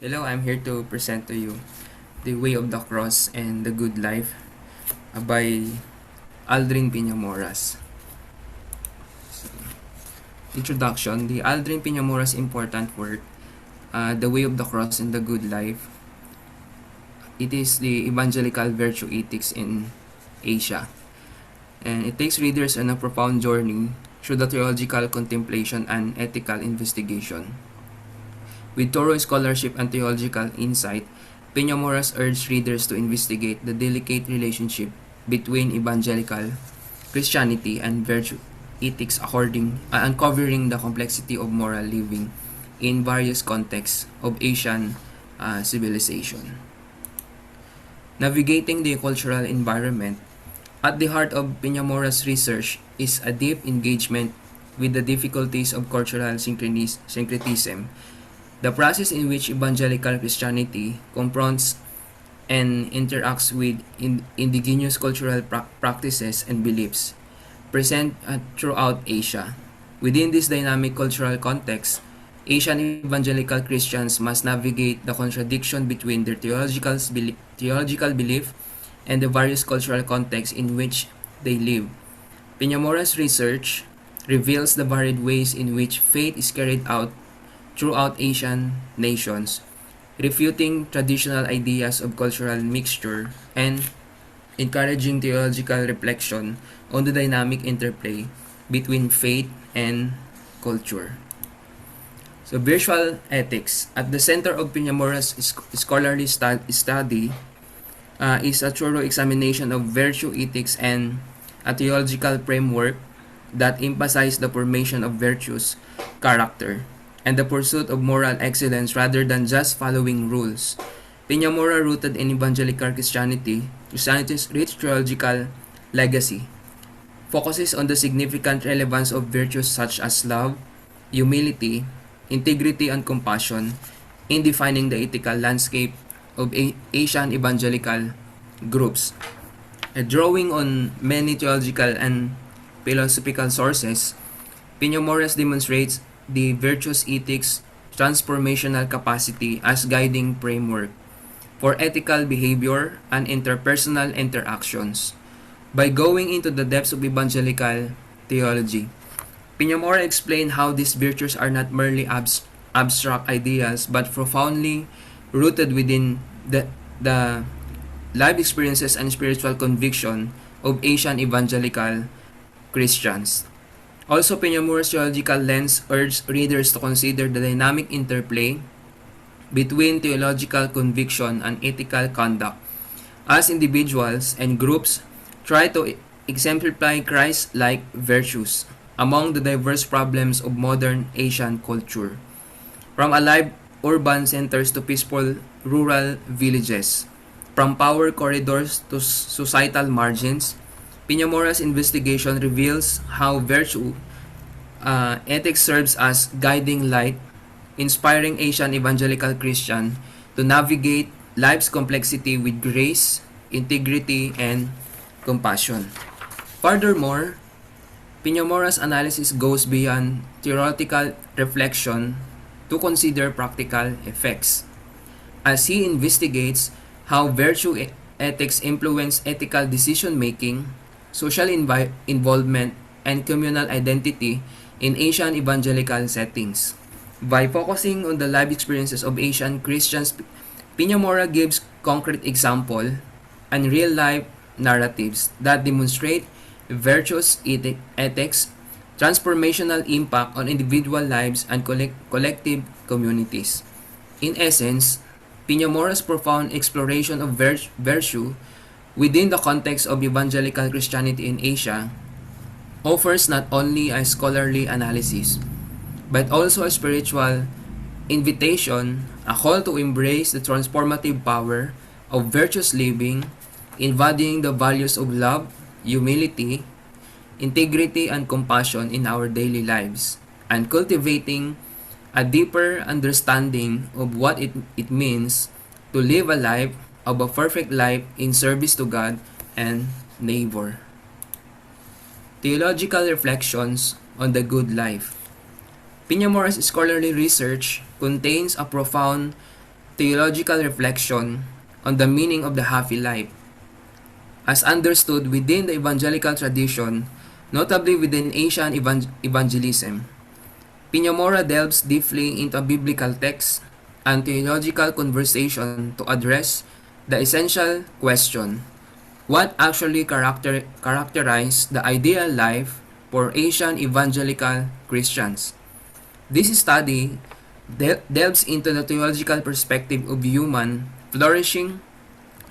Hello, I'm here to present to you The Way of the Cross and the Good Life by Aldrin Piñamoras. Introduction. The Aldrin Piñamoras' important work, The Way of the Cross and the Good Life. It is the evangelical virtue ethics in Asia. And it takes readers on a profound journey through the theological contemplation and ethical investigation. With thorough scholarship and theological insight, Piñamoras urged readers to investigate the delicate relationship between evangelical Christianity and virtue ethics, uncovering the complexity of moral living in various contexts of Asian civilization. Navigating the cultural environment. At the heart of Piñamoras' research is a deep engagement with the difficulties of cultural syncretism, the process in which evangelical Christianity confronts and interacts with indigenous cultural practices and beliefs present throughout Asia. Within this dynamic cultural context, Asian evangelical Christians must navigate the contradiction between their theological belief and the various cultural contexts in which they live. Piñamoras' research reveals the varied ways in which faith is carried out throughout Asian nations, refuting traditional ideas of cultural mixture and encouraging theological reflection on the dynamic interplay between faith and culture. So, virtual ethics. At the center of Piñamoras' scholarly study is a thorough examination of virtue ethics and a theological framework that emphasize the formation of virtuous character and the pursuit of moral excellence rather than just following rules. Piñamora, rooted in evangelical Christianity's rich theological legacy, focuses on the significant relevance of virtues such as love, humility, integrity, and compassion in defining the ethical landscape of Asian evangelical groups. Drawing on many theological and philosophical sources, Piñamoras demonstrates the virtuous ethics transformational capacity as guiding framework for ethical behavior and interpersonal interactions. By going into the depths of evangelical theology, Piñamora explained how these virtues are not merely abstract ideas but profoundly rooted within the life experiences and spiritual conviction of Asian evangelical Christians. Also, Piñamora's theological lens urged readers to consider the dynamic interplay between theological conviction and ethical conduct as individuals and groups try to exemplify Christ-like virtues among the diverse problems of modern Asian culture. From alive urban centers to peaceful rural villages, from power corridors to societal margins, Piñamora's investigation reveals how virtue ethics serves as guiding light, inspiring Asian evangelical Christian to navigate life's complexity with grace, integrity, and compassion. Furthermore, Piñamora's analysis goes beyond theoretical reflection to consider practical effects. As he investigates how virtue ethics influence ethical decision-making, social involvement, and communal identity in Asian evangelical settings. By focusing on the life experiences of Asian Christians, Piñamora gives concrete example and real-life narratives that demonstrate virtuous ethics, transformational impact on individual lives and collective communities. In essence, Piñamora's profound exploration of virtue within the context of evangelical Christianity in Asia offers not only a scholarly analysis, but also a spiritual invitation, a call to embrace the transformative power of virtuous living, embodying the values of love, humility, integrity, and compassion in our daily lives, and cultivating a deeper understanding of what it means to live a life of a perfect life in service to God and neighbor. Theological reflections on the good life. Piñamora's scholarly research contains a profound theological reflection on the meaning of the happy life, as understood within the evangelical tradition, notably within Asian evangelism. Piñamora delves deeply into biblical texts and theological conversation to address the essential question: what actually characterized the ideal life for Asian evangelical Christians? This study delves into the theological perspective of human flourishing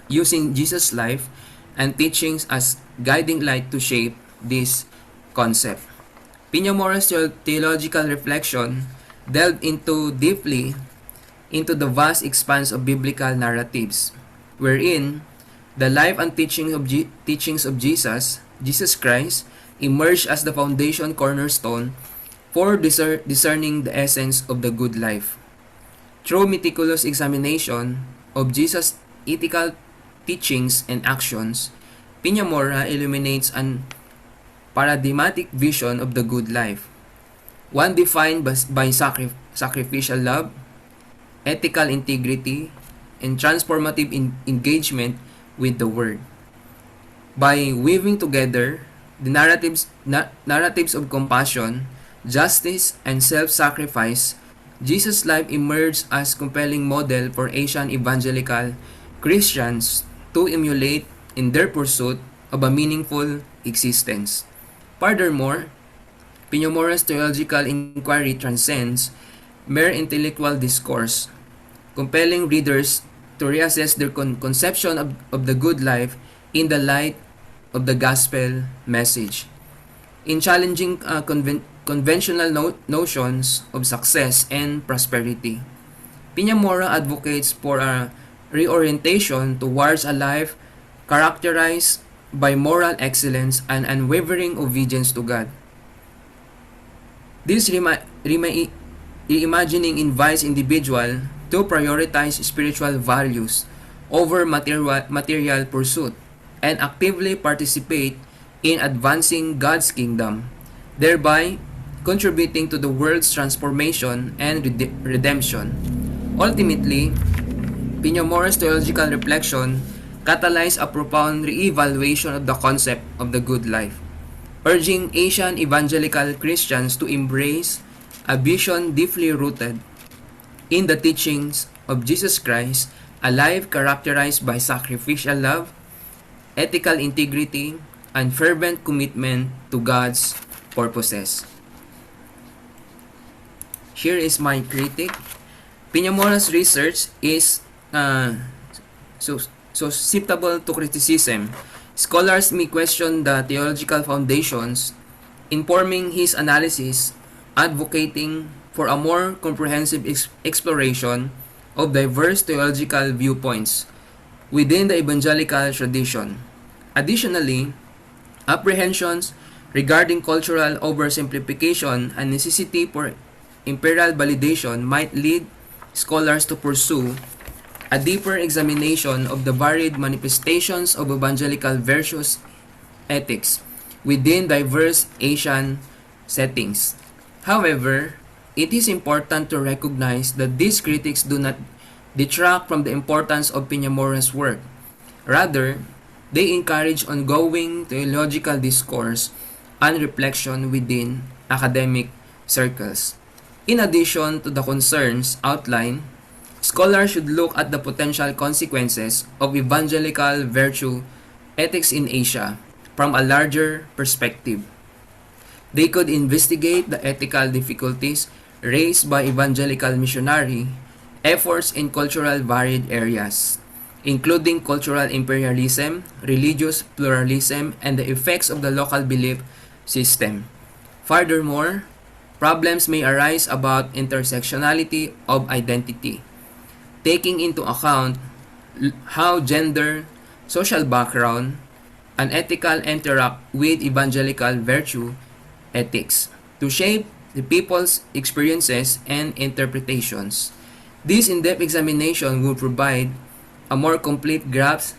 using Jesus' life and teachings as guiding light to shape this concept. Piñamora's theological reflection delved into deeply into the vast expanse of biblical narratives, wherein the life and teachings of Jesus Christ, emerged as the foundation cornerstone for discerning the essence of the good life. Through meticulous examination of Jesus' ethical teachings and actions, Piñamora illuminates an paradigmatic vision of the good life, one defined by sacrificial love, ethical integrity, and transformative engagement with the Word. By weaving together the narratives of compassion, justice, and self-sacrifice, Jesus' life emerged as compelling model for Asian evangelical Christians to emulate in their pursuit of a meaningful existence. Furthermore, Piñamora's theological inquiry transcends mere intellectual discourse, compelling readers to reassess their conception of the good life in the light of the gospel message. In challenging conventional notions of success and prosperity, Piñamora advocates for a reorientation towards a life characterized by moral excellence and unwavering obedience to God. This reimagining invites individuals to prioritize spiritual values over material pursuit and actively participate in advancing God's kingdom, thereby contributing to the world's transformation and redemption. Ultimately, Piñamora's theological reflection catalyzed a profound re-evaluation of the concept of the good life, urging Asian evangelical Christians to embrace a vision deeply rooted in the teachings of Jesus Christ, a life characterized by sacrificial love, ethical integrity, and fervent commitment to God's purposes. Here is my critique. Piñamora's research is susceptible to criticism. Scholars may question the theological foundations, informing his analysis, advocating for a more comprehensive exploration of diverse theological viewpoints within the evangelical tradition. Additionally, apprehensions regarding cultural oversimplification and necessity for imperial validation might lead scholars to pursue a deeper examination of the varied manifestations of evangelical virtuous ethics within diverse Asian settings. However, it is important to recognize that these critics do not detract from the importance of Piñamora's work. Rather, they encourage ongoing theological discourse and reflection within academic circles. In addition to the concerns outlined, scholars should look at the potential consequences of evangelical virtue ethics in Asia from a larger perspective. They could investigate the ethical difficulties raised by evangelical missionary efforts in cultural varied areas, including cultural imperialism, religious pluralism, and the effects of the local belief system. Furthermore, problems may arise about intersectionality of identity, taking into account how gender, social background, and ethical interact with evangelical virtue ethics to shape the people's experiences and interpretations. This in-depth examination will provide a more complete grasp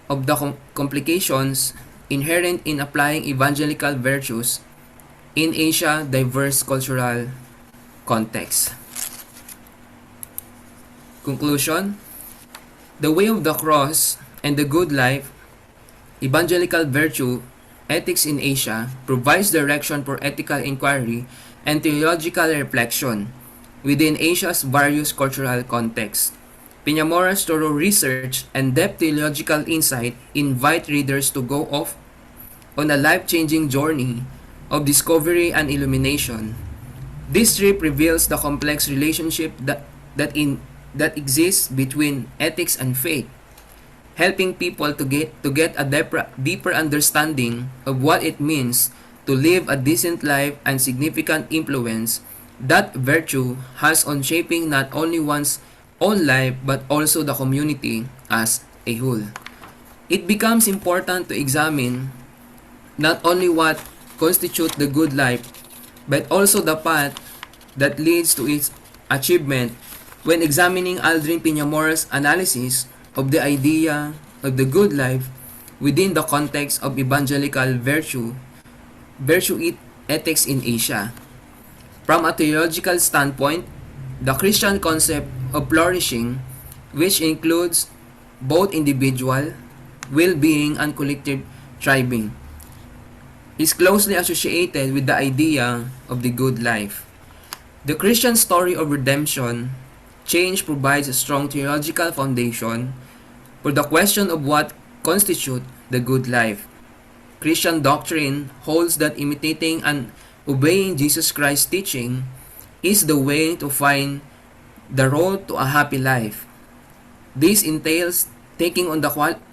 of the complications inherent in applying evangelical virtues in Asia's diverse cultural context. Conclusion: the way of the cross and the good life, evangelical virtue, ethics in Asia, provides direction for ethical inquiry and theological reflection within Asia's various cultural contexts. Piñamora's thorough research and depth theological insight invite readers to go off on a life-changing journey of discovery and illumination. This trip reveals the complex relationship that exists between ethics and faith, helping people to get a deeper understanding of what it means to live a decent life and significant influence that virtue has on shaping not only one's own life but also the community as a whole. It becomes important to examine not only what constitutes the good life but also the path that leads to its achievement. When examining Aldrin Piñamora's analysis of the idea of the good life within the context of evangelical virtue ethics in Asia. From a theological standpoint, the Christian concept of flourishing, which includes both individual well-being and collective thriving, is closely associated with the idea of the good life. The Christian story of redemption change provides a strong theological foundation for the question of what constitutes the good life. Christian doctrine holds that imitating and obeying Jesus Christ's teaching is the way to find the road to a happy life. This entails taking on the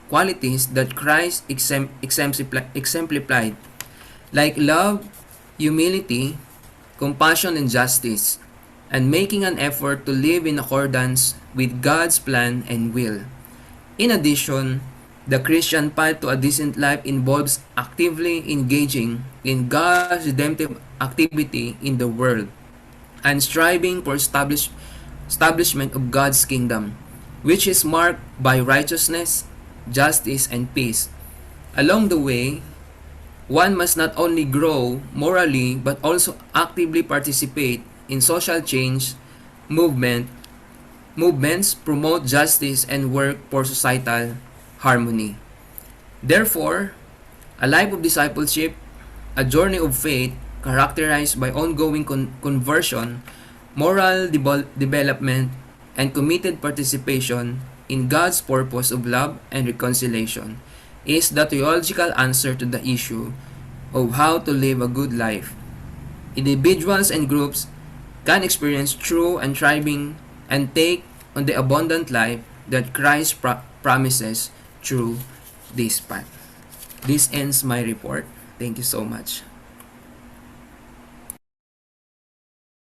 qualities that Christ exemplified, like love, humility, compassion, and justice, and making an effort to live in accordance with God's plan and will. In addition, the Christian path to a decent life involves actively engaging in God's redemptive activity in the world and striving for establishment of God's kingdom, which is marked by righteousness, justice, and peace. Along the way, one must not only grow morally but also actively participate in social change movements, promote justice, and work for societal harmony. Therefore, a life of discipleship, a journey of faith characterized by ongoing conversion, moral development, and committed participation in God's purpose of love and reconciliation, is the theological answer to the issue of how to live a good life. Individuals and groups can experience true and thriving and take on the abundant life that Christ promises through this path. This ends my report. Thank you so much.